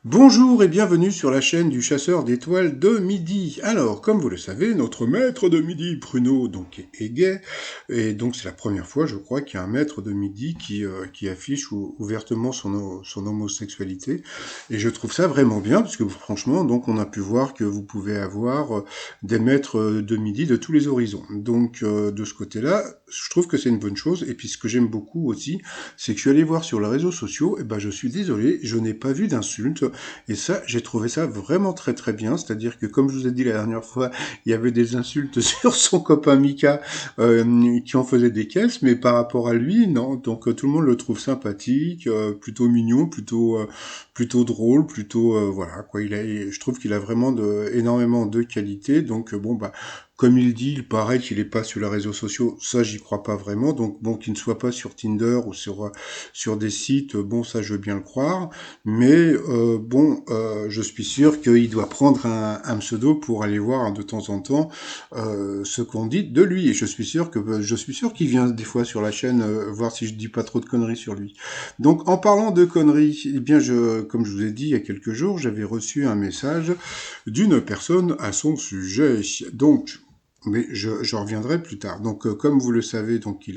Bonjour et bienvenue sur la chaîne du chasseur d'étoiles de midi. Alors, comme vous le savez, notre maître de midi, Bruno, donc est gay, et donc c'est la première fois, je crois, qu'il y a un maître de midi qui affiche ouvertement son homosexualité, et je trouve ça vraiment bien, parce que franchement, donc on a pu voir que vous pouvez avoir des maîtres de midi de tous les horizons. Donc de ce côté-là, je trouve que c'est une bonne chose, et puis ce que j'aime beaucoup aussi, c'est que je suis allé voir sur les réseaux sociaux, et ben je suis désolé, je n'ai pas vu d'insultes. Et ça, j'ai trouvé ça vraiment très très bien. C'est-à-dire que, comme je vous ai dit la dernière fois, il y avait des insultes sur son copain Mika qui en faisait des caisses, mais par rapport à lui, non. Donc tout le monde le trouve sympathique, plutôt mignon, plutôt drôle, plutôt voilà quoi. Je trouve qu'il a vraiment énormément de qualités. Donc bon bah. Comme il dit, il paraît qu'il n'est pas sur les réseaux sociaux, ça j'y crois pas vraiment, donc bon, qu'il ne soit pas sur Tinder ou sur des sites, bon ça je veux bien le croire, mais bon, je suis sûr qu'il doit prendre un pseudo pour aller voir de temps en temps ce qu'on dit de lui. Et je suis sûr qu'il vient des fois sur la chaîne voir si je dis pas trop de conneries sur lui. Donc, en parlant de conneries, eh bien, comme je vous ai dit il y a quelques jours, j'avais reçu un message d'une personne à son sujet. Donc, mais je reviendrai plus tard. Donc, comme vous le savez, donc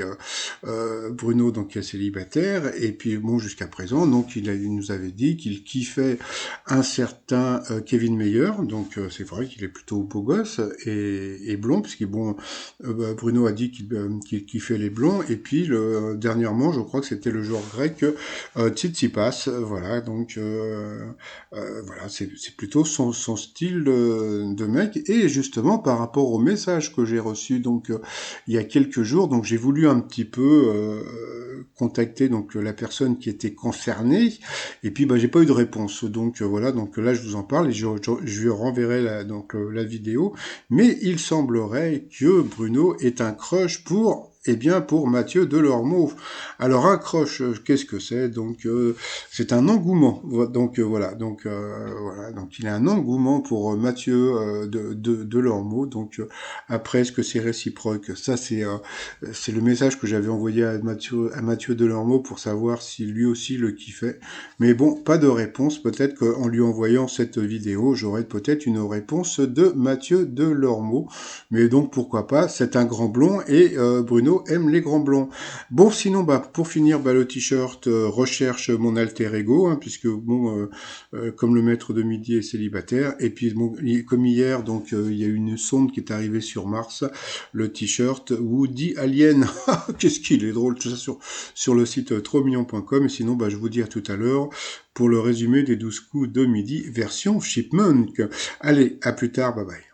Bruno donc est célibataire et puis bon jusqu'à présent, donc il nous avait dit qu'il kiffait un certain Kevin Meyer. Donc c'est vrai qu'il est plutôt beau gosse et blond, puisque bon Bruno a dit qu'il kiffait les blonds. Et puis dernièrement, je crois que c'était le joueur grec Tsitsipas. Voilà, donc voilà, c'est plutôt son style de mec. Et justement, par rapport au message que j'ai reçu donc il y a quelques jours, donc j'ai voulu un petit peu contacter donc la personne qui était concernée, et puis bah j'ai pas eu de réponse. Donc voilà, donc là je vous en parle et je lui renverrai la vidéo. Mais il semblerait que Bruno est un crush pour Mathieu Delormeau. Alors un crush, qu'est-ce que c'est? Donc c'est un engouement. Donc voilà, voilà, donc il a un engouement pour Mathieu Delormeau. Donc après, est-ce que c'est réciproque? Ça c'est le message que j'avais envoyé à Mathieu Delormeau pour savoir si lui aussi le kiffait. Mais bon, pas de réponse. Peut-être qu'en lui envoyant cette vidéo, j'aurai peut-être une réponse de Mathieu Delormeau. Mais donc pourquoi pas, c'est un grand blond et Bruno aime les grands blonds. Bon, sinon, bah, pour finir, bah, le t-shirt recherche mon alter ego, hein, puisque bon, comme le maître de midi est célibataire, et puis bon, comme hier, donc il y a une sonde qui est arrivée sur Mars, le t-shirt Woody Alien. Qu'est-ce qu'il est drôle, tout ça sur le site trotsmignon.com. Et sinon, bah, je vous dis à tout à l'heure pour le résumé des 12 coups de midi version Chipmunk. Allez, à plus tard, bye bye.